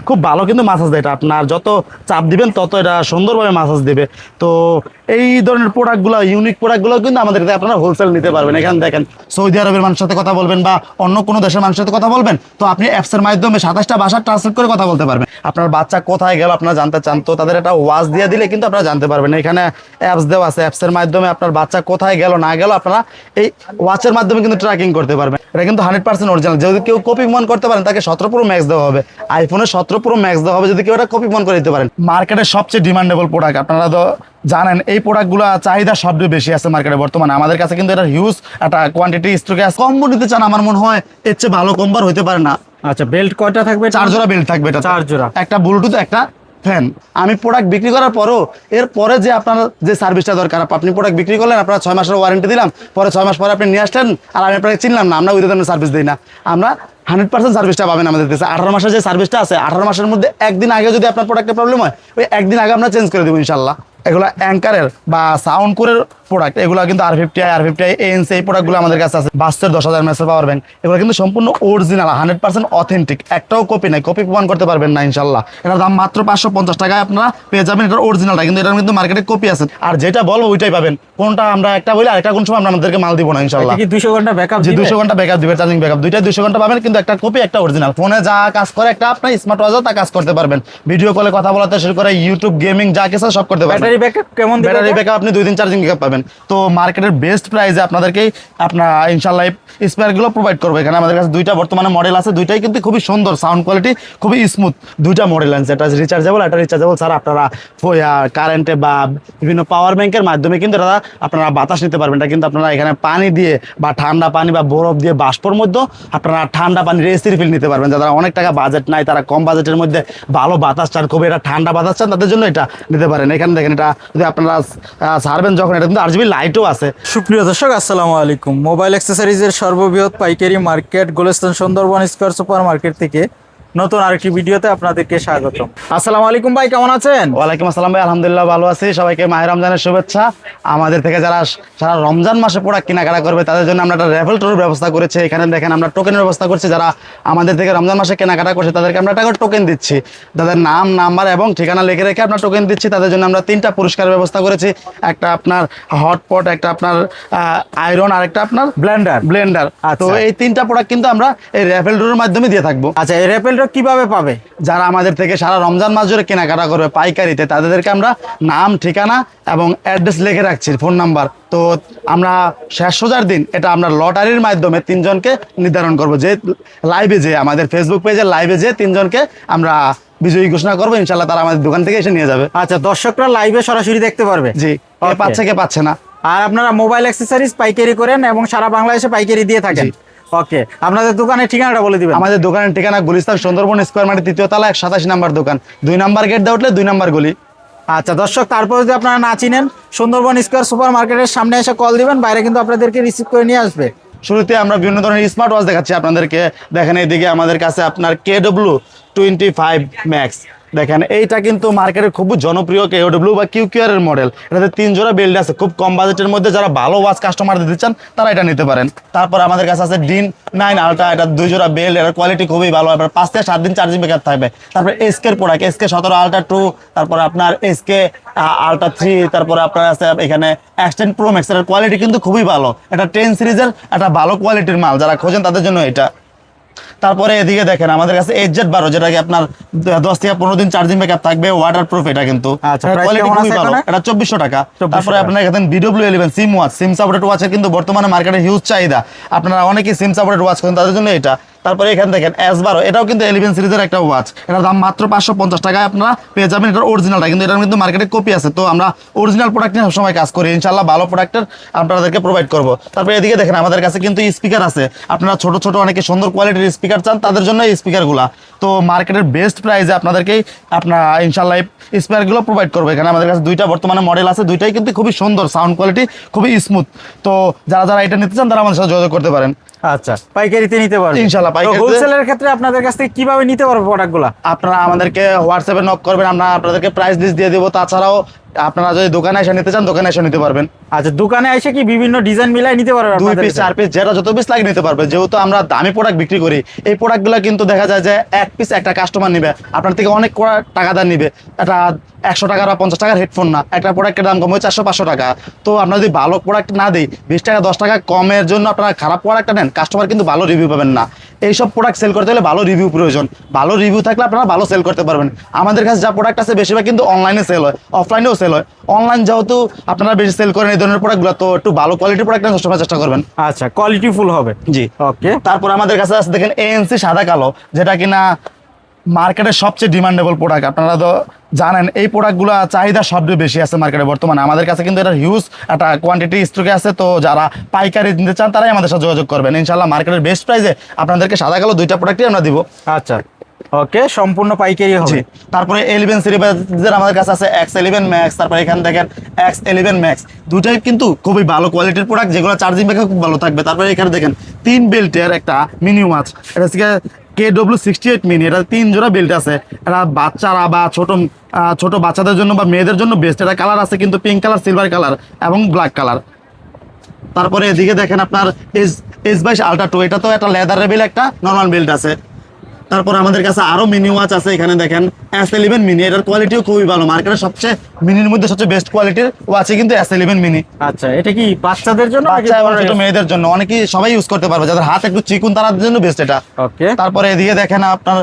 খুব ভালো কিন্তু মাসাজ দেয়। এটা আপনার যত চাপ দিবেন তত এটা সুন্দরভাবে মাসাজ দেবে। তো এই ধরনের প্রোডাক্টগুলো, ইউনিক প্রোডাক্টগুলো কিন্তু আমাদের কাছে আপনারা হোলসেল নিতে পারবেন। এখানে দেখেন সৌদি আরবের মানুষের সাথে কথা বলবেন বা অন্য কোনো দেশের মানুষের সাথে কথা বলবেন, তো আপনি অ্যাপসের মাধ্যমে 27টা ভাষা ট্রান্সলেট করে কথা বলতে পারবেন। আপনার বাচ্চা কোথায় গেল আপনারা জানতে চান, তো তাদের একটা ওয়াচ দিয়ে দিলে কিন্তু আপনারা জানতে পারবেন। এখানে অ্যাপস দেওয়া আছে, অ্যাপসের মাধ্যমে আপনার বাচ্চা কোথায় গেল না গেল আপনারা এই ওয়াচের মাধ্যমে কিন্তু ট্র্যাকিং করতে পারবেন। এটা কিন্তু 100% অরিজিনাল। যদি কেউ কপি মন করতে পারেন তাকে 17 প্রো ম্যাক্স দেওয়া হবে, আইফোনের 17 প্রো ম্যাক্স দেওয়া হবে যদি কেউ এটা কপি মন করে দিতে পারেন। মার্কেটের সবচেয়ে ডিমান্ডেবল প্রোডাক্ট, আপনারা তো জানেন এই প্রোডাক্টগুলো চাহিদা সবচেয়ে বেশি আছে মার্কেটে বর্তমানে। আমাদের কাছে কিন্তু এটা হিউজ একটা কোয়ান্টিটি স্টকে আছে। কম্বো নিতে চান আমার মনে হয় এর চেয়ে ভালো কম্বার হইতে পারে না। আচ্ছা, বেল্ট কয়টা থাকবে? 4 জোড়া বেল্ট থাকবে, এটা 4 জোড়া, একটা ব্লুটুথ, একটা ফ্যান। আমি প্রোডাক্ট বিক্রি করার পরও এর পরে যে আপনার যে সার্ভিসটা দরকার, আপনি প্রোডাক্ট বিক্রি করলেন, আপনারা 6 মাসের ওয়ারেন্টি দিলাম, পরে 6 মাস পরে আপনি নিয়ে আসলেন আর আমি আপনাকে চিনলাম না, আমরা ওই ধরনের সার্ভিস দিই না। আমরা 100% সার্ভিসটা পাবেন আমাদের কাছে। 18 মাসের যে সার্ভিসটা আছে, 18 মাসের মধ্যে একদিন আগে যদি আপনার প্রোডাক্টের প্রবলেম হয়, ওই একদিন আগে আমরা চেঞ্জ করে দেবো ইনশাল্লাহ। এগুলো অ্যাঙ্কারের বা সাউন্ড কোরের প্রোডাক্ট, এগুলো কিন্তু R50i R50i ANC এই প্রোডাক্টগুলো আমাদের কাছে আছে। বাসের 10,000 mAh পাওয়ার ব্যাংক, এগুলো কিন্তু সম্পূর্ণ অরিজিনাল 100% অথেন্টিক, একটাও কপি নাই, কপি প্রমাণ করতে পারবেন না ইনশাল্লাহ। এটার দাম মাত্র 550 টাকায় আপনারা পেয়ে যাবেন। এটার অরিজিনালটা কিন্তু, এটার কিন্তু মার্কেটে কপি আছে। আর যেটা বলবো ওইটাই পাবেন, কোনটা আমরা একটা বলি আরেকটা কোন সময় আমরা আমাদেরকে মাল দিব না ইনশাল্লাহ। কি 200 ঘন্টা ব্যাকআপ জি, দিবে? 200 ঘন্টা ব্যাকআপ দিবে, চার্জিং ব্যাকআপ দুইটাই 200 ঘন্টা পাবেন, কিন্তু একটা কপি একটা অরিজিনাল। ফোনে যা কাজ করে একটা আপনার স্মার্ট ওয়াচও তা কাজ করতে পারবেন, ভিডিও কলে কথা বলাতে শুরু করে ইউটিউব গেমিং যা কিছু সব করতে পারবেন। ব্যাটারি ব্যাকআপ কেমন দিবে? ব্যাটারি ব্যাকআপ আপনি 2 দিন চার্জিং ব্যাকআপ পাবেন। তো মার্কেটের বেস্ট প্রাইসে আপনাদেরকে আপনার ইনশাআল্লাহ স্পেয়ারগুলো প্রোভাইড করবো। এখানে আমাদের কাছে দুইটা বর্তমানে মডেল আছে, দুইটাই কিন্তু খুবই সুন্দর, সাউন্ড কোয়ালিটি খুবই স্মুথ। দুইটা মডেল আছে, এটা রিচার্জেবল, এটা রিচার্জেবল ছাড়া। আপনারা কারেন্টে বা বিভিন্ন পাওয়ার ব্যাংকের মাধ্যমে কিন্তু এটা আপনারা বাতাস নিতে পারবেন। এটা কিন্তু আপনারা এখানে পানি দিয়ে বা ঠান্ডা পানি বা বরফ দিয়ে বাষ্পর মধ্যে আপনারা ঠান্ডা পানি রেসি রিফিল নিতে পারবেন। যারা অনেক টাকা বাজেট নাই, তারা কম বাজেটের মধ্যে ভালো বাতাস চান, খুবই এটা ঠান্ডা বাতাস চান, তাদের জন্য এটা নিতে পারেন। এখানে দেখেন, এটা যদি আপনারা ছাড়বেন যখন, এটা কিন্তু RGB লাইটও আছে। সুপ্রিয় দর্শক, আসসালামু আলাইকুম। মোবাইল অ্যাক্সেসরিজের সর্ববৃহৎ পাইকারি market Gulistan Sundarban square super market থেকে নতুন আরেকটি ভিডিওতে আপনাদেরকে স্বাগতম। আসসালামু আলাইকুম ভাই, কেমন আছেন? ওয়ালাইকুম আসসালাম ভাই, আলহামদুলিল্লাহ ভালো আছি। সবাইকে মাহে রমজানের শুভেচ্ছা। আমাদের থেকে যারা সারা রমজান মাসে প্রোডাক্ট কেনাকাটা করবে তাদের জন্য আমরা একটা রেফেল টোর ব্যবস্থা করেছি। এখানে দেখেন আমরা টোকেনের ব্যবস্থা করছি। যারা আমাদের থেকে রমজান মাসে কেনাকাটা করছে তাদেরকে আমরা একটা করে টোকেন দিচ্ছি, তাদের নাম, নাম্বার এবং ঠিকানা লিখে রেখে আমরা টোকেন দিচ্ছি। তাদের জন্য আমরা 3টা পুরস্কারের ব্যবস্থা করেছি, একটা আপনার হটপট, একটা আপনার আয়রন, আর একটা আপনার ব্লেন্ডার। তো এই 3টা প্রোডাক্ট কিন্তু আমরা এই রেফেল টোরের মাধ্যমে দিয়ে থাকবো। আচ্ছা, এই রেফেলটা কিভাবে পাবে? যারা আমাদের থেকে সারা রমজান মাস জুড়ে কেনাকাটা করবে পাইকারিতে, তাদেরকে আমরা নাম, ঠিকানা এবং অ্যাড্রেস লিখে রাখছি, ফোন নাম্বার। তো আমরা শেষ রোজার দিন এটা আমরা লটারির মাধ্যমে 3 জনকে নির্ধারণ করব, যে লাইভে যে আমাদের ফেসবুক পেজে লাইভে যে 3 জনকে আমরা বিজয়ী ঘোষণা করবো। ইনশাল্লাহ তারা আমাদের দোকান থেকে এসে নিয়ে যাবে। আচ্ছা, দর্শকরা লাইভে সরাসরি দেখতে পারবে? জি, কে পাচ্ছে কে পাচ্ছে না। আর আপনারা মোবাইল অ্যাক্সেসরিজ পাইকারি করেন এবং সারা বাংলাদেশে পাইকারি দিয়ে থাকেন? ওকে, আপনাদের দোকানের ঠিকানাটা বলে দিবেন। আমাদের দোকানের ঠিকানা গুলিস্তান সুন্দরবন স্কয়ার মার্কেট 3য় তলা 187 নম্বর দোকান, 2 নম্বর গেট দিয়ে উঠলে 2 নম্বর গলি। আচ্ছা দর্শক, তারপর যদি আপনারা না চিনেন, সুন্দরবন স্কয়ার সুপার মার্কেটের সামনে এসে কল দিবেন, বাইরে কিন্তু আপনাদেরকে রিসিভ করে নিয়ে আসবে। শুরুতে আমরা বিভিন্ন ধরনের স্মার্ট ওয়াচ দেখাচ্ছি আপনাদেরকে। দেখেন এইদিকে আমাদের কাছে আপনার KW25 Max, দেখেন এইটা কিন্তু মার্কেটের খুব জনপ্রিয় KW বা QQR এর মডেল। এটাতে 3 জোড়া বেল্ট আছে, খুব কম বাজেটের মধ্যে যারা ভালো ওয়াচ কাস্টমার দিতে চান তারা এটা নিতে পারেন। তারপর আমাদের কাছে আছে D9 আলট্রা, এটা 2 জোড়া বেল্ট, এটার কোয়ালিটি খুবই ভালো, এবার 5 থেকে 7 দিন চার্জিং ব্যাকআপ থাকবে। তারপর SK এর প্রোডাক্ট SK17 আলট্রা 2, তারপর আপনার SK আলট্রা 3, তারপরে আপনার আছে এখানে Extend Pro Max, এর কোয়ালিটি কিন্তু খুবই ভালো। এটা 10 সিরিজের একটা ভালো কোয়ালিটির মাল, যারা খোঁজেন তাদের জন্য এটা। তারপরে এদিকে দেখেন আমাদের কাছে HZ12, যেটা কি আপনার 10 থেকে 15 দিন চার্জিং ব্যাকআপ থাকবে, ওয়াটার প্রুফ এটা কিন্তু। কোয়ালিটি খুবই ভালো, এটা 2400 টাকা। তারপরে আপনারা এখানে BW11 সিম ওয়াচ, সিম সাপোর্টেড ওয়াচের কিন্তু বর্তমানে মার্কেটে হিউজ চাহিদা। আপনারা অনেকেই সিম সাপোর্টেড ওয়াচ করেন, তাদের জন্য এটা। তারপরে এখানে দেখেন S12, এটাও কিন্তু 11 সিরিজের একটা ওয়াচ, এটার দাম মাত্র 550 টাকায় আপনারা পেয়ে যাবেন। এটার অরিজিনালটা কিন্তু, এটার কিন্তু মার্কেটে কপি আছে। তো আমরা অরিজিনাল প্রোডাক্ট নিয়ে সবসময় কাজ করি, ইনশাল্লাহ ভালো প্রোডাক্টের আপনাদেরকে প্রোভাইড করবো। তারপরে এদিকে দেখেন আমাদের কাছে কিন্তু স্পিকার আছে। আপনারা ছোট ছোট অনেকে সুন্দর কোয়ালিটির স্পিকার চান, তাদের জন্য এই স্পিকারগুলো। তো মার্কেটের বেস্ট প্রাইসে আপনাদেরকেই আপনারা ইনশাল্লাহ এই স্পিকারগুলো প্রোভাইড করবো। এখানে আমাদের কাছে 2টা বর্তমানে মডেল আছে, দুইটাই কিন্তু খুবই সুন্দর, সাউন্ড কোয়ালিটি খুবই স্মুথ। তো যারা যারা এটা নিতে চান তারা আমাদের সাথে যোগাযোগ করতে পারেন। আচ্ছা, পাইকারিতে নিতে পারবে ইনশাআল্লাহ, পাইকারিতে। হোলসেলের ক্ষেত্রে আপনাদের কাছ থেকে কিভাবে নিতে পারবে প্রোডাক্টগুলো? আপনারা আমাদেরকে হোয়াটসঅ্যাপে নক করবেন, আমরা আপনাদেরকে প্রাইস লিস্ট দিয়ে দেবো। তাছাড়াও আপনারা যদি দোকানে এসে নিতে চান, দোকানে এসে নিতে পারবেন। আচ্ছা, দোকানে এসে কি বিভিন্ন ডিজাইন মিলাই নিতে পারবে? 2 পিস 4 পিস যেটা যত পিস লাগে নিতে পারবে। যেহেতু আমরা দামি প্রোডাক্ট বিক্রি করি, এই প্রোডাক্টগুলো কিন্তু দেখা যায় যে এক পিস একটা কাস্টমার নিবে আপনার থেকে অনেক টাকা দাম নিবে। এটা 100 টাকা বা 50 টাকার হেডফোন না, একটা প্রোডাক্টের দাম কম হয় 400-500 টাকা। তো আমরা যদি ভালো প্রোডাক্ট না দিই, 20 টাকা 10 টাকা কমের জন্য আপনারা খারাপ প্রোডাক্টটা নেন, কাস্টমার কিন্তু ভালো রিভিউ পাবেন না। এইসব প্রোডাক্ট সেল করতে হলে ভালো রিভিউ প্রয়োজন। ভালো রিভিউ থাকলে আপনারা ভালো সেল করতে পারবেন। আমাদের কাছে যা প্রোডাক্ট আছে বেশিরভাগ কিন্তু অনলাইনে সেল হয়, অফলাইনেও সেল হয়। অনলাইন যেহেতু আপনারা বেশি সেল করেন এই ধরনের প্রোডাক্টগুলো, তো একটু ভালো কোয়ালিটির প্রোডাক্ট সবসময় চেষ্টা করবেন। আচ্ছা, কোয়ালিটি ফুল হবে। জি, ওকে। তারপর আমাদের কাছে আছে দেখেন ANC সাদা কালো, যেটা কিনা মার্কেটের সবচেয়ে ডিমান্ডেবল প্রোডাক্ট। আপনারা তো জানেন এই প্রোডাক্টগুলো চাহিদা সবচেয়ে বেশি আছে মার্কেটে বর্তমানে। আমাদের কাছে কিন্তু এটা হিউজ একটা কোয়ান্টিটি স্টকে আছে। তো যারা পাইকারি নিতে চান তারাই আমাদের সাথে যোগাযোগ করবেন। ইনশাআল্লাহ মার্কেটের বেস্ট প্রাইসে আপনাদেরকে সাদা কালো দুইটা প্রোডাক্টই আমরা দিব। আচ্ছা, ওকে, সম্পূর্ণ পাইকারি হবে। জি, তারপরে 11 সিরিজের আমাদের কাছে আছে X11 ম্যাক্স, তারপরে এখানে দেখেন X11 ম্যাক্স। দুটাই কিন্তু খুবই ভালো কোয়ালিটির প্রোডাক্ট, যেগুলো চার্জিং ব্যাকআপ খুব ভালো থাকবে। তারপরে এখানে দেখেন 3 বেল্টের একটা মিনি ওয়াচ, এটা হচ্ছে KW68 মিনি। এটা 3 জোড়া বেল্ট আছে। এটা বাচ্চারা বা ছোট বাচ্চাদের জন্য বা মেয়েদের জন্য বেস্ট। এটা কালার আছে কিন্তু পিঙ্ক কালার, সিলভার কালার এবং ব্ল্যাক কালার। তারপরে এদিকে দেখেন আপনার S22 আলট্রা 2, এটা তো একটা লেদার লেভেল একটা নরমাল বেল্ট আছে। তারপর আমাদের কাছে আরো মিনি ওয়াচ আছে। এখানে দেখেন S11 মিনি, এটার কোয়ালিটিও খুবই ভালো। মার্কেটের সবচেয়ে মিনির মধ্যে সবচেয়ে বেস্ট কোয়ালিটির ওয়াচই কিন্তু S11 মিনি। আচ্ছা, এটা কি বাচ্চাদের জন্য নাকি বাচ্চা এবং ছোট মেয়েদের জন্য, অনেকেই সবাই ইউজ করতে পারবে, যাদের হাত একটু চিকুন তাদের জন্য বেস্ট এটা। ওকে। তারপরে এদিকে দেখেন আপনার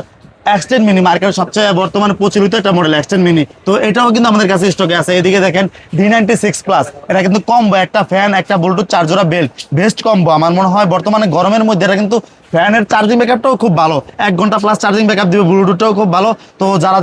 X10 মিনি, মার্কেটের সবচেয়ে বর্তমানে প্রচলিত একটা মডেল X10 মিনি। তো এটাও কিন্তু আমাদের কাছে স্টকে আছে। এদিকে দেখেন D96 প্লাস, এটা কিন্তু কম্বো, একটা ফ্যান একটা Bluetooth charger belt, best combo. আমার মনে হয় বর্তমানে গরমের মধ্যে এটা কিন্তু ফ্যানের চার্জিং ব্যাকআপটাও খুব ভালো, 1 ঘন্টা প্লাস চার্জিং ব্যাকআপ দিবে, ব্লুটুথটাও খুব ভালো। তো যারা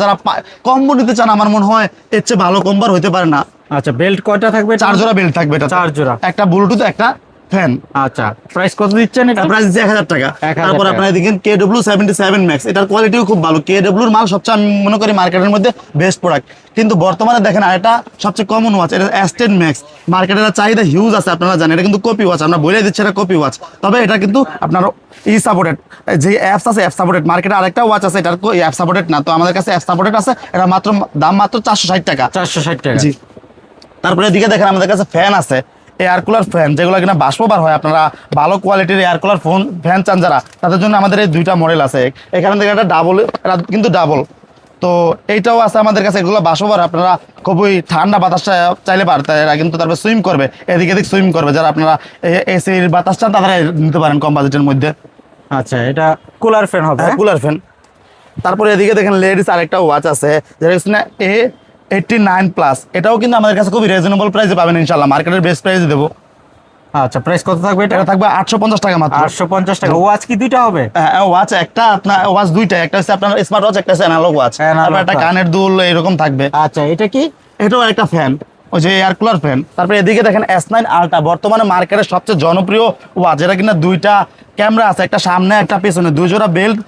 কম্বো নিতে চান, আমার মনে হয় এর চেয়ে ভালো কম্বো হতে পারে না। আচ্ছা, বেল্ট কয়টা থাকবে? 4 জোড়া বেল্ট থাকবে, এটা 4 জোড়া, একটা ব্লুটুথ একটা ফ্যান। আচ্ছা, প্রাইস কত দিচ্ছেন এটা? প্রাইস 1000 টাকা। 1000 তারপর টাকা। আপনারা দেখেন KW77 ম্যাক্স, এটার কোয়ালিটিও খুব ভালো। KW এর মাল সবচেয়ে আমি মনে করি মার্কেটের মধ্যে বেস্ট প্রোডাক্ট। কিন্তু বর্তমানে দেখেন আরেকটা সবচেয়ে কমন ওয়াচ, এটা S10 ম্যাক্স। মার্কেটের চাহিদা হিউজ আছে, আপনারা জানেন। এটা কিন্তু কপি ওয়াচ, আমরা বলে দিচ্ছি এটা কপি ওয়াচ। তবে এটা কিন্তু আপনার সাপোর্টেড, যে অ্যাপস আছে অ্যাপ সাপোর্টেড। মার্কেটে আরেকটা ওয়াচ আছে, এটার অ্যাপ সাপোর্টেড না। তো আমাদের কাছে অ্যাপ সাপোর্টেড আছে। এটা দাম মাত্র 460 টাকা। 460 টাকা। জি। তারপরে এদিকে দেখেন আমাদের কাছে ফ্যান আছে, এয়ার কুলার ফ্যান, যেগুলো কিনা বাষ্পবার হয়। আপনারা ভালো কোয়ালিটির এয়ার কুলার ফ্যান চান যারা, তাদের জন্য আমাদের এই দুইটা মডেল আছে। এখানে থেকে একটা ডাবল, এটা কিন্তু ডাবল। তো এইটাও আছে আমাদের কাছে। এগুলো বাষ্পবার, আপনারা খুবই ঠান্ডা বাতাসটা চাইলে পারতে, এরা কিন্তু তারপরে সুইম করবে, এদিকে এদিক সুইম করবে। যারা আপনারা এসির বাতাস চান তারা নিতে পারেন কম বাজেটের মধ্যে। আচ্ছা, এটা কুলার ফ্যান হবে। Cooler fan. তারপরে এদিকে দেখেন লেডিস আরেকটা ওয়াচ আছে, যেটা হচ্ছে না A89 প্লাস। এটাও কিন্তু আমাদের কাছে খুবই রিজনেবল প্রাইসে পাবেন ইনশাআল্লাহ, মার্কেটের বেস্ট প্রাইসে দেবো। আচ্ছা, প্রাইস কত থাকবে এটা? এটা থাকবে 850 টাকা মাত্র। 850 টাকা। ওয়াচ কি দুইটা হবে? ওয়াচ একটা, আপনার ওয়াচ দুইটা, একটা হচ্ছে আপনার স্মার্ট ওয়াচ, একটা হচ্ছে অ্যানালগ ওয়াচ, তারপর একটা কানের দুল এরকম থাকবে। আচ্ছা, এটা কি? এটাও একটা ফ্যান, ওই যে এয়ার কুলার ফ্যান। তারপরে এদিকে দেখেন S9 আলট্রা, বর্তমানে মার্কেটের সবচেয়ে জনপ্রিয় ওয়াচ। এটা কিনা দুইটা ক্যামেরা আছে, একটা সামনে একটা পেছনে, 2 জোড়া বেল্ট,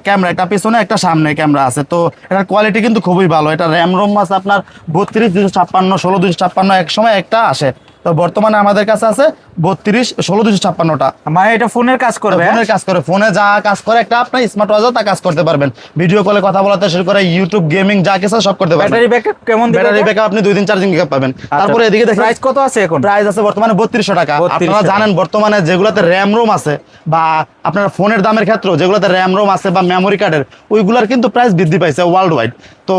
ক্যামেরা, একটা পিছনে একটা সামনে ক্যামেরা আছে। তো এটার কোয়ালিটি কিন্তু খুবই ভালো। এটা র্যাম রোম আছে আপনার 32 256, 16 256, এক সময় একটা আসে। তো বর্তমানে আমাদের কাছে আছে 32 16 256টা। মানে এটা ফোনের কাজ করবে? ফোনের কাজ করে, ফোনে যা কাজ করে একটা আপনার স্মার্ট ওয়াচও তা কাজ করতে পারবেন। ভিডিও কলে কথা বলাতে শুরু করে ইউটিউব, গেমিং যা কিছু সব করতে পারবেন। ব্যাটারি ব্যাকআপ কেমন দিবে? ব্যাটারি ব্যাকআপ আপনি 2 দিন চার্জিং ব্যাকআপ পাবেন। তারপরে এদিকে দেখেন প্রাইস কত আছে এখন? প্রাইস আছে বর্তমানে 3200 টাকা। 3200 আপনারা জানেন বর্তমানে যেগুলোতে র্যাম রোম আছে বা আপনার ফোনের দামের ক্ষেত্রে যেগুলোতে র্যাম রোম আছে বা মেমোরি কার্ডের, ওইগুলোর কিন্তু প্রাইস বৃদ্ধি পাইছে ওয়ার্ল্ড ওয়াইড। তো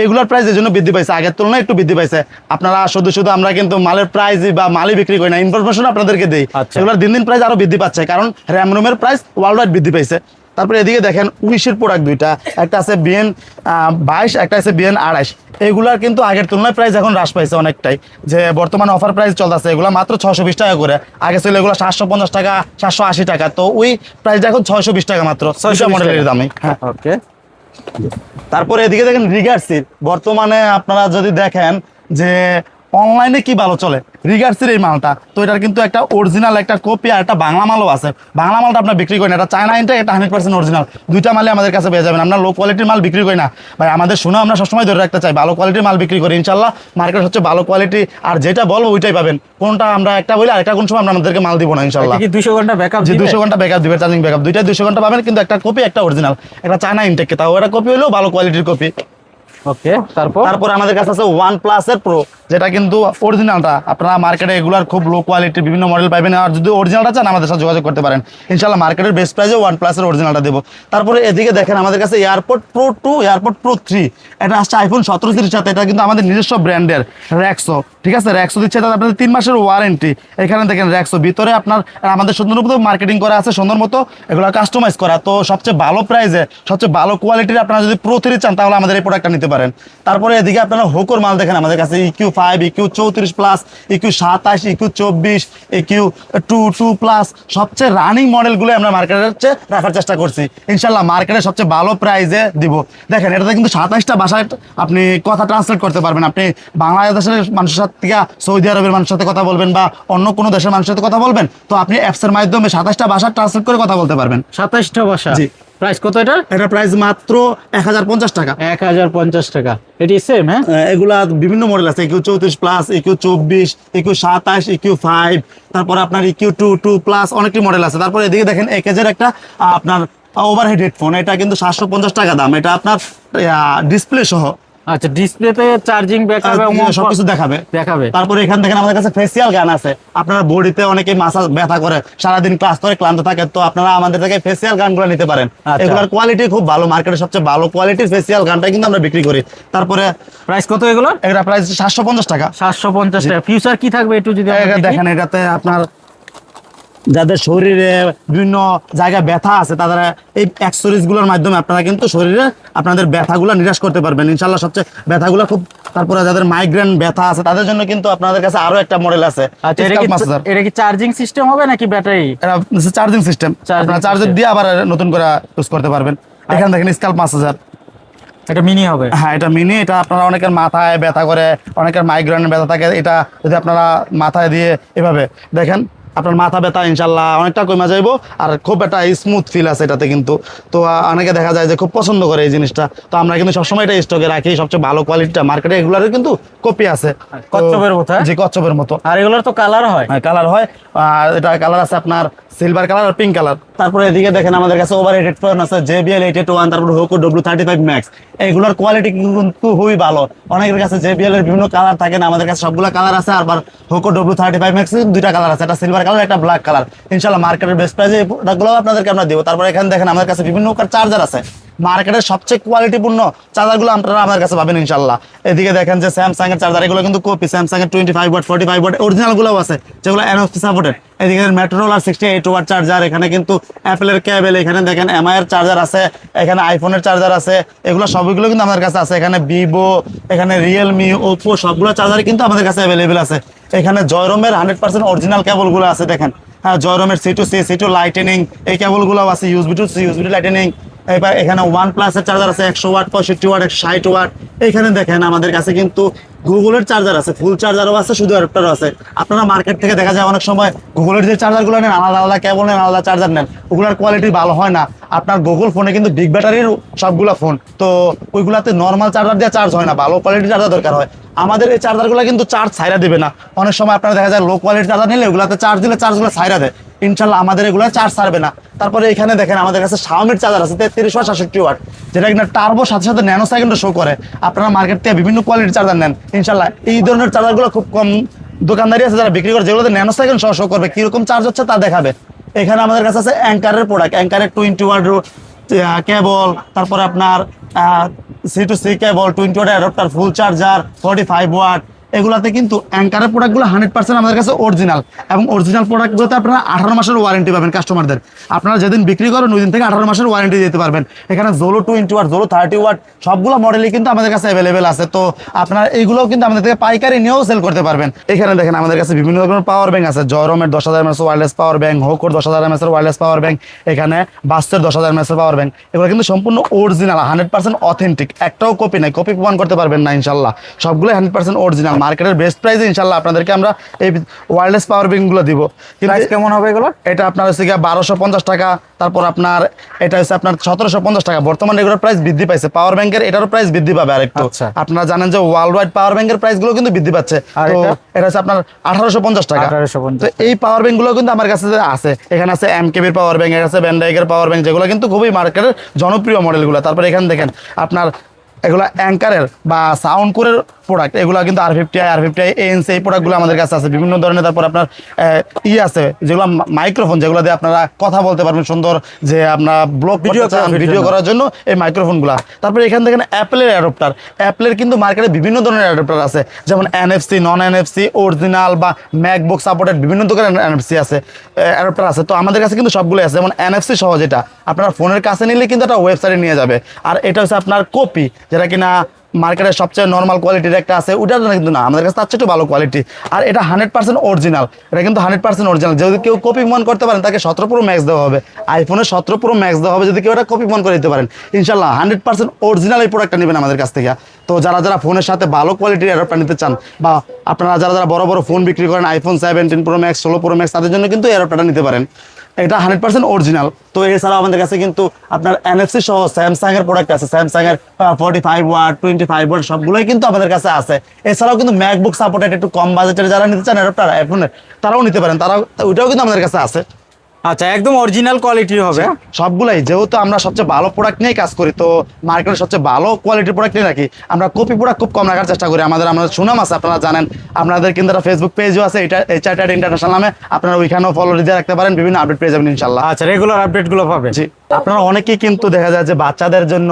এগুলোর প্রাইস এই জন্য বৃদ্ধি পাইছে, আগের তুলনায় একটু বৃদ্ধি পাইছে। আপনারা শুধু আমরা কিন্তু মালের প্রাইস বা মালই বিক্রি করি না, ইনফরমেশন আপনাদেরকে দেই। এগুলোর দিন দিন প্রাইস আরো বৃদ্ধি পাচ্ছে, কারণ র্যাম রোমের প্রাইস ওয়ার্ল্ড ওয়াইড বৃদ্ধি পাইছে। তারপরে এদিকে দেখেন উইশের প্রোডাক্ট দুইটা, একটা আছে BN22, একটা আছে BN28। এগুলার কিন্তু আগের তুলনায় প্রাইস এখন হ্রাস পাইছে অনেকটাই। যে বর্তমানে অফার প্রাইস চলতেছে, এগুলো মাত্র 620 টাকা করে। আগে ছিল এগুলো 750 টাকা, 780 টাকা। তো ওই প্রাইসটা এখন 620 টাকা মাত্র, 600 মডেলের দামে। হ্যাঁ, ওকে। তারপরে এদিকে দেখেন রিগার্সির, বর্তমানে আপনারা যদি দেখেন যে অনলাইনে কি ভালো চলে রিগার্সের এই মালটা, তো এটার কিন্তু একটা অরিজিনাল একটা কপি আর একটা বাংলা মালও আছে। বাংলা মালটা আপনার বিক্রি করেন, এটা চায়না ইনটেক, এটা 100% অরিজিনাল, দুইটা মালে আমাদের কাছে পেয়ে যাবেন। আমরা লো কোয়ালিটির মাল বিক্রি করি না ভাই, আমাদের শুনে আমরা সবসময় ধরে রাখতে চাই, ভালো কোয়ালিটির মাল বিক্রি করি ইনশাল্লাহ। মার্কেট হচ্ছে ভালো কোয়ালিটি, আর যেটা বলবো ওইটাই পাবেন। কোনটা আমরা একটা বলি আর একটা কোন সময় আমরা আমাদেরকে মাল দিব না ইনশাল্লাহ। কি 200 ঘন্টা ব্যাকআপ যে দিবে? 200 ঘন্টা ব্যাকআপ দিবে, চার্জিং ব্যাকআপ দুইটাই 200 ঘন্টা পাবেন, কিন্তু একটা কপি একটা অরিজিনাল, একটা চায়না ইনটেক, তাও এটা কপি হলেও ভালো কোয়ালিটির কপি। ওকে, তারপর আমাদের কাছে আছে OnePlus এর প্রো, যেটা কিন্তু অরিজিনালটা আপনারা মার্কেটে এগুলার খুব লো কোয়ালিটির বিভিন্ন মডেল পাবেন। আর যদি অরিজিনালটা চান আমাদের সাথে যোগাযোগ করতে পারেন ইনশাআল্লাহ, মার্কেটের বেস্ট প্রাইসে OnePlus এর অরিজিনালটা দেবো। তারপরে এদিকে দেখেন আমাদের কাছে এয়ারপোর্ট প্রো 2, এয়ারপোর্ট প্রো 3, এটা আসছে আইফোন 17 সিরিজের সাথে, এটা কিন্তু আমাদের নিজস্ব ব্র্যান্ডের র্যাক্সো, ঠিক আছে। র্যাক্সো দিচ্ছে, এটা আপনাদের 3 মাসের ওয়ারেন্টি। এখানে দেখেন র্যাক্সো ভিতরে আপনার আমাদের সুন্দর মতো মার্কেটিং করা আছে, সুন্দর মতো এগুলো কাস্টমাইজ করা, তো সবচেয়ে ভালো প্রাইসে সবচেয়ে ভালো কোয়ালিটির আপনারা যদি প্রো 3 চান তাহলে আমাদের এই প্রোডাক্টটা নিতে পারেন। তারপরে এদিকে আপনারা হোকোর মাল দেখেন আমাদের কাছে EQ5, EQ34 plus, EQ27, EQ24, EQ22 plus, সবচেয়ে রানিং মডেলগুলো আমরা মার্কেটের হচ্ছে রাখার চেষ্টা করছি ইনশাল্লাহ, মার্কেটে সবচেয়ে ভালো প্রাইসে দিব। দেখেন এটাতে কিন্তু 27টা ভাষায় আপনি কথা ট্রান্সলেট করতে পারবেন। আপনি বাংলাদেশের মানুষের সাথে থেকে সৌদি আরবের মানুষের সাথে কথা বলবেন বা অন্য কোনো দেশের মানুষের সাথে কথা বলবেন, তো আপনি অ্যাপসের মাধ্যমে 27টা ভাষা ট্রান্সলেট করে কথা বলতে পারবেন। 27টা ভাষা? জি। প্রাইস কত এটা? এটা প্রাইস মাত্র 1050 টাকা। 1050 টাকা। এটি সেম? হ্যাঁ, এগুলা বিভিন্ন মডেল আছে, EQ34 plus, EQ24, EQ27, EQ5, তারপরে আপনার EQ22 প্লাস, অনেকটি মডেল আছে। তারপরে এদিকে দেখেন একেজের একটা আপনার ওভারহেড হেডফোন, এটা কিন্তু 750 টাকা দাম, এটা আপনার ডিসপ্লে সহ। আচ্ছা, ডিসপ্লেতে চার্জিং ব্যাকআপ এবং সবকিছু দেখাবে। তারপরে এখানে দেখেন আমাদের কাছে ফেসিয়াল গান আছে। আপনার বডিতে অনেকেই মাসাজ ব্যথা করে, সারাদিন ক্লাস করে ক্লান্ত থাকে, তো আপনারা আমাদের থেকে ফেসিয়াল গানগুলো নিতে পারেন। এগুলোর কোয়ালিটি খুব ভালো, মার্কেটে সবচেয়ে ভালো কোয়ালিটির ফেসিয়াল গানটা কিন্তু আমরা বিক্রি করি। তারপরে প্রাইস কত এগুলো? এটা প্রাইস 750 টাকা। 750 টাকা। ফিউচার কি থাকবে একটু যদি দেখেন, এটাতে আপনার যাদের শরীরে বিভিন্ন জায়গায় ব্যথা আছে তারা এই অ্যাক্সেসরিজ গুলোর মাধ্যমে আপনারা কিন্তু শরীরে আপনাদের ব্যথাগুলো নিরাশ করতে পারবেন ইনশাআল্লাহ, সবচেয়ে ব্যথাগুলো খুব। তারপরে যাদের মাইগ্রেন ব্যথা আছে তাদের জন্য কিন্তু আপনাদের কাছে আরো একটা মডেল আছে। আচ্ছা, এটা কি চার্জিং সিস্টেম হবে নাকি ব্যাটারি? এটা চার্জিং সিস্টেম, আপনারা চার্জার দিয়ে আবার নতুন করে ইউজ করতে পারবেন। এখানে দেখেন স্কাল্প মাসাজার, এটা মিনি হবে? হ্যাঁ, এটা মিনি। এটা আপনারা অনেকের মাথায় ব্যথা করে, অনেকের মাইগ্রেনের ব্যথা থাকে, এটা যদি আপনারা মাথায় দিয়ে এভাবে দেখেন আপনার মাথা ব্যথা ইনশাল্লাহ অনেকটা কমে যাইবো, আর খুব একটা স্মুথ ফিল আছে এটাতে কিন্তু। তো অনেকে দেখা যায় যে খুব পছন্দ করে এই জিনিসটা, তো আমরা কিন্তু সবসময় এটা স্টকে রাখি, সবচেয়ে ভালো কোয়ালিটিটা। মার্কেটে এগুলোর কিন্তু কপি আছে কচ্ছপের মতো। জি, কচ্ছপের মতো। আর এগুলোর তো কালার হয়? হ্যাঁ, কালার হয়। আর এটা কালার আছে আপনার সিলভার কালার আর পিঙ্ক কালার। তারপরে এদিকে দেখেন আমাদের কাছে ওভারহেড হেডফোন আছে, JBL 881, তারপর হোকো W35 Max। এগুলোর কোয়ালিটি কিন্তু খুবই ভালো। অনেকের কাছে JBL এর বিভিন্ন কালার থাকে না, আমাদের কাছে সবগুলো কালার আছে। আবার হোকো W35 Max এর দুইটা কালার আছে, একটা সিলভার কালার, একটা ব্ল্যাক কালার। ইনশাআল্লাহ মার্কেটের বেস্ট প্রাইসে এই প্রোডাক্টগুলো আপনাদেরকে আমরা দেবো। তারপরে এখানে দেখেন আমাদের কাছে বিভিন্ন প্রকার চার্জার আছে, মার্কেটের সবচেয়ে কোয়ালিটিপূর্ণ চার্জারগুলো আপনারা আমাদের কাছে পাবেন ইনশাআল্লাহ। এদিকে দেখেন যে স্যামসাং এর চার্জার, এগুলো কিন্তু কপি। স্যামসাং এর 25 ওয়াট, 45 ওয়াট অরিজিনালগুলোও আছে, যেগুলো NFC সাপোর্টেড। এদিকে মেট্রোলার 68 ওয়াট চার্জার, এখানে কিন্তু অ্যাপেলের কেবল, এখানে দেখেন MI এর চার্জার আছে, এখানে আইফোনের চার্জার আছে, এগুলো সবগুলো কিন্তু আমাদের কাছে আছে। এখানে ভিভো, এখানে রিয়েলমি, ওপো সবগুলো চার্জার কিন্তু আমাদের কাছে অ্যাভেলেবেল আছে। এখানে জয়রমের 100% অরিজিনাল কেবলগুলো আছে দেখেন। হ্যাঁ, জয়রমের C2C, C2 লাইটেনিং এই কেবলগুলো আছে, USB to C, USB lightning. এবার এখানে OnePlus এর চার্জার আছে 100 ওয়াট, 65 ওয়াট, 160 ওয়াট। এখানে দেখেন আমাদের কাছে কিন্তু গুগলের চার্জার আছে, ফুল চার্জারও আছে, শুধু অ্যাডাপ্টারও আছে। আপনারা মার্কেট থেকে দেখা যায় অনেক সময় গুগলের যে চার্জারগুলো নেন আলাদা আলাদা কেবল নেন, আলাদা চার্জার নেন, ওগুলোর কোয়ালিটি ভালো হয় না। আপনার গুগল ফোনে কিন্তু বিগ ব্যাটারির সবগুলো ফোন, তো ওইগুলাতে নর্মাল চার্জার দিয়ে চার্জ হয় না, ভালো কোয়ালিটির চার্জার দরকার হয়। আমাদের এই চার্জারগুলো কিন্তু চার্জ ছাইরা দিবে না। অনেক সময় আপনারা দেখা যায় লো কোয়ালিটির চার্জার নিলে ওগুলাতে চার্জ দিলে চার্জগুলো ছাইরা দেয়, ইনশাল্লাহ আমাদের এগুলো চার্জ ছাড়বে না। তারপরে এখানে দেখেন আমাদের কাছে শাওমির চার্জার আছে 33 ওয়াট, 67 ওয়াট, যেটা কিনা টার্বো সাথে সাথে ন্যানো সেকেন্ডও শো করে। আপনারা মার্কেট থেকে বিভিন্ন কোয়ালিটির চার্জার নেন, ইনশাল্লাহ এই ধরনের চার্জারগুলো খুব কম দোকানদারি আছে যারা বিক্রি করে, যেগুলোতে ন্যানো সেকেন্ড শো করবে, কিরকম চার্জ হচ্ছে তা দেখাবে। এখানে আমাদের কাছে আছে অ্যাঙ্কারের প্রোডাক্ট, অ্যাঙ্কারের 20 ওয়াট কেবল, তারপরে আপনার C2C কেবল, 20 ওয়াট অ্যাডাপ্টার, ফুল চার্জার, 45 ওয়াট। এগুলাতে কিন্তু অ্যাঙ্কারের প্রোডাক্টগুলো 100% আমাদের কাছে অরিজিনাল, এবং অরিজিনাল প্রোডাক্টগুলোতে আপনারা 18 মাসের ওয়ারেন্টি পাবেন কাস্টমারদের। আপনারা যেদিন বিক্রি করেন ওই দিন থেকে 18 মাসের ওয়ারেন্টি দিতে পারবেন। এখানে জোলো 20 ওয়াট, জোলো 30 ওয়াট সবগুলো মডেলই কিন্তু আমাদের কাছে অ্যাভেলেবেল আছে। তো আপনারা এইগুলোও কিন্তু আমাদের থেকে পাইকারি নিয়েও সেল করতে পারবেন। এখানে দেখেন আমাদের কাছে বিভিন্ন রকমের পাওয়ার ব্যাংক আছে, জয়রমের 10,000 mAh ওয়্যারলেস পাওয়ার ব্যাংক, হোকোর 10,000 mAh ওয়্যারলেস পাওয়ার ব্যাংক, এখানে বাস্তের 10,000 mAh পাওয়ার ব্যাংক। এগুলো কিন্তু সম্পূর্ণ অরিজিনাল, 100% অথেন্টিক, একটাও কপি নাই, কপি প্রমাণ করতে পারবেন না ইনশাল্লাহ, সবগুলো 100% অরিজিনাল। মার্কেটের বেস্ট প্রাইসে ইনশাল্লাহ আপনাদেরকে আমরা এই ওয়্যারলেস পাওয়ার ব্যাঙ্কগুলো দিব। প্রাইস কেমন হবে এগুলো? এটা আপনার হচ্ছে গিয়ে 1250 টাকা, তারপর আপনার এটা হচ্ছে আপনার 1750 টাকা। বর্তমানে এগুলোর প্রাইস বৃদ্ধি পাইছে, পাওয়ার ব্যাংকের এটারও প্রাইস বৃদ্ধি পাবে আরেকটু। আচ্ছা। আপনারা জানেন যে ওয়ার্ল্ড ওয়াইড পাওয়ার ব্যাংকের প্রাইসগুলো কিন্তু বৃদ্ধি পাচ্ছে। আর তো এটা? এটা হচ্ছে আপনার 1850 টাকা। 1850 তো এই পাওয়ার ব্যাংকগুলো কিন্তু আমার কাছে আছে। এখানে আছে এমকেবির পাওয়ার ব্যাংক, এটা আছে ব্যান্ডাইকের পাওয়ার ব্যাংক, যেগুলো কিন্তু খুবই মার্কেটের জনপ্রিয় মডেলগুলো। তারপর এখানে দেখেন আপনার এগুলো অ্যাঙ্কারের বা সাউন্ড কোরের প্রোডাক্ট, এগুলো কিন্তু R50i R50i ANC এই প্রোডাক্টগুলো আমাদের কাছে আছে বিভিন্ন ধরনের। তারপর আপনার আছে যেগুলো মাইক্রোফোন, যেগুলো দিয়ে আপনারা কথা বলতে পারবেন সুন্দর, যে আপনার ব্লগ ভিডিও করার জন্য এই মাইক্রোফোনগুলো। তারপর এখান থেকে অ্যাপেলের অ্যাডাপ্টার, অ্যাপেলের কিন্তু মার্কেটে বিভিন্ন ধরনের অ্যাডাপ্টার আছে, যেমন NFC, নন NFC, অরিজিনাল বা ম্যাকবুক সাপোর্টেড বিভিন্ন ধরনের NFC আছে, অ্যাডাপ্টার আছে। তো আমাদের কাছে কিন্তু সবগুলো আছে, যেমন NFC সহ, যেটা আপনার ফোনের কাছে নিলে কিন্তু একটা ওয়েবসাইটে নিয়ে যাবে। আর এটা হচ্ছে আপনার কপি, যেটা কিনা মার্কেটের সবচেয়ে নর্মাল কোয়ালিটির একটা আছে, ওটা কিন্তু না, আমাদের কাছে তার চেয়ে একটু ভালো কোয়ালিটি। আর এটা 100% অরিজিনাল, এটা কিন্তু 100% অরিজিনাল। যদি কেউ কপি মন করতে পারেন তাকে 17 Pro Max দেওয়া হবে, আইফোনের 17 Pro Max দেওয়া হবে যদি কেউ এটা কপি মন করে দিতে পারেন। ইনশাল্লাহ 100% অরিজিনাল এই প্রোডাক্টটা নেবেন আমাদের কাছ থেকে। তো যারা যারা ফোনের সাথে ভালো কোয়ালিটির অ্যাডাপ্টার নিতে চান, বা আপনারা যারা যারা বড় বড় ফোন বিক্রি করেন, iPhone 17 Pro Max, 16 Pro Max, তাদের জন্য কিন্তু এই অ্যাডাপ্টারটা নিতে পারেন। এটা 100% অরিজিনাল। তো এছাড়াও আমাদের কাছে কিন্তু আপনার NFC সহ স্যামসাং এর প্রোডাক্ট আছে, স্যামসাং এর 45 ওয়াট, 25 ওয়াট সবগুলোই কিন্তু আমাদের কাছে আছে। এছাড়াও কিন্তু ম্যাকবুক সাপোর্টেড একটু কম বাজেটের যারা নিতে চান অ্যাডাপ্টার আইফোনের, তারাও নিতে পারেন, তারাও ওইটাও কিন্তু আমাদের কাছে আছে। আচ্ছা, একদম অরিজিনাল কোয়ালিটির হবে। সবগুলাই, যেহেতু আমরা সবচেয়ে ভালো প্রোডাক্ট নিয়ে কাজ করি, তো মার্কেটের সবচেয়ে ভালো কোয়ালিটির প্রোডাক্ট নিয়ে রাখি। আমরা কপি প্রোডাক্ট খুব কম রাখার চেষ্টা করি। আমাদের সুনাম আছে, আপনারা জানেন। আপনাদের কিন্তু একটা ফেসবুক পেজও আছে, এটা HRTAD ইন্টারন্যাশনাল নামে, আপনারা ওইখানেও ফলো দিয়ে রাখতে পারেন, বিভিন্ন আপডেট পেয়ে যাবেন ইনশাল্লাহ। আচ্ছা, রেগুলার আপডেটগুলো পাবেন। জি, আপনারা অনেকেই কিন্তু দেখা যায় যে বাচ্চাদের জন্য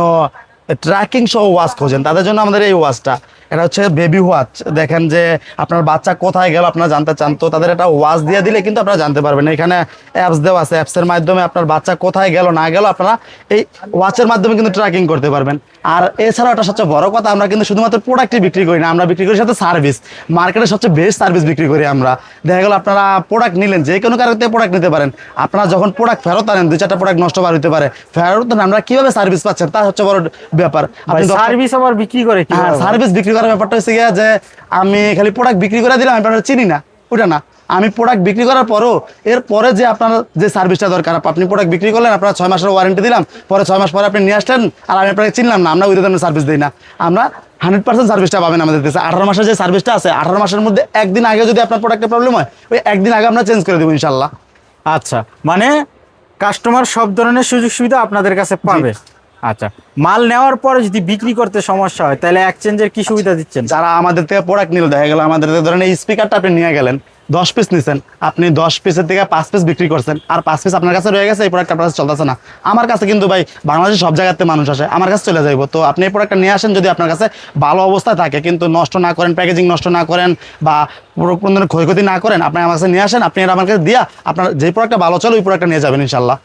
ট্র্যাকিং সহ ওয়াচ খোঁজেন, তাদের জন্য আমাদের এই ওয়াচটা, এটা হচ্ছে বেবি ওয়াচ। দেখেন যে আপনার বাচ্চা কোথায় গেল আপনারা জানতে চান, তো তাদের একটা ওয়াচ দিয়ে দিলে কিন্তু আপনারা জানতে পারবেন। এখানে অ্যাপস দেওয়া আছে, অ্যাপসের মাধ্যমে আপনার বাচ্চা কোথায় গেল না গেল আপনারা এই ওয়াচের মাধ্যমে কিন্তু ট্র্যাকিং করতে পারবেন। আর এছাড়াও একটা সবচেয়ে বড় কথা, আমরা কিন্তু শুধুমাত্র প্রোডাক্টই বিক্রি করি না, আমরা বিক্রি করি সাথে সার্ভিস। মার্কেটের সবচেয়ে বেস্ট সার্ভিস বিক্রি করি আমরা। দেখা গেল আপনারা প্রোডাক্ট নিলেন, যে কোনো কারণে প্রোডাক্ট নিতে পারেন, আপনারা যখন প্রোডাক্ট ফেরত আনেন, 2-4টা প্রোডাক্ট নষ্ট হতে পারে, ফেরত আমরা কিভাবে সার্ভিস পাচ্ছেন তা হচ্ছে বড় ব্যাপার। সার্ভিস আবার বিক্রি করে কি? হ্যাঁ, সার্ভিস বিক্রি করার ব্যাপারটা হচ্ছে গিয়ে যে আমি খালি প্রোডাক্ট বিক্রি করে দিলাম, আমি আপনারা চিনি না, ওটা না। আমি প্রোডাক্ট বিক্রি করার পরও এরপরে যে আপনার যে সার্ভিসটা দরকার, আপনি প্রোডাক্ট বিক্রি করলেন, আপনারা 6 মাসের ওয়ারেন্টি দিলাম, পরে 6 মাস পরে আপনি নিয়ে আসলেন, আর আমি আপনাকে চিনলাম না, আমরা ওই ধরনের সার্ভিস দিই না। আমরা 100% সার্ভিসটা পাবেন আমাদের কাছে। 18 মাসের যে সার্ভিসটা আছে, 18 মাসের মধ্যে একদিন আগে যদি আপনার প্রোডাক্টের প্রবলেম হয়, ওই একদিন আগে আমরা চেঞ্জ করে দেবো ইনশাল্লাহ। আচ্ছা, মানে কাস্টমার সব ধরনের সুযোগ সুবিধা আপনাদের কাছে পাবে। আচ্ছা, মাল নেওয়ার পরে যদি বিক্রি করতে সমস্যা হয়, তাহলে এক্সচেঞ্জের কি সুবিধা দিচ্ছেন? যারা আমাদের থেকে প্রোডাক্ট নিল, দেখা গেল আমাদের ধরেন এই স্পিকারটা আপনি নিয়ে গেলেন, 10 পিস নিছেন, আপনি 10 পিসের থেকে 5 পিস বিক্রি করছেন, আর 5 পিস আপনার কাছে রয়ে গেছে, এই প্রোডাক্ট আপনার কাছে চলতেছে না। আমার কাছে কিন্তু ভাই বাংলাদেশের সব জায়গাতে মানুষ আসে, আমার কাছে চলে যাইব। তো আপনি এই প্রোডাক্টটা নিয়ে আসেন, যদি আপনার কাছে ভালো অবস্থায় থাকে, কিন্তু নষ্ট না করেন, প্যাকেজিং নষ্ট না করেন, বা পুরো কোনো ধরনের ক্ষয়ক্ষতি না করেন, আপনি আমার কাছে নিয়ে আসেন, আপনি আমার কাছে দিয়া আপনার যে প্রোডাক্টটা ভালো চলে ওই প্রোডাক্টটা নিয়ে যাবেন ইনশাল্লাহ।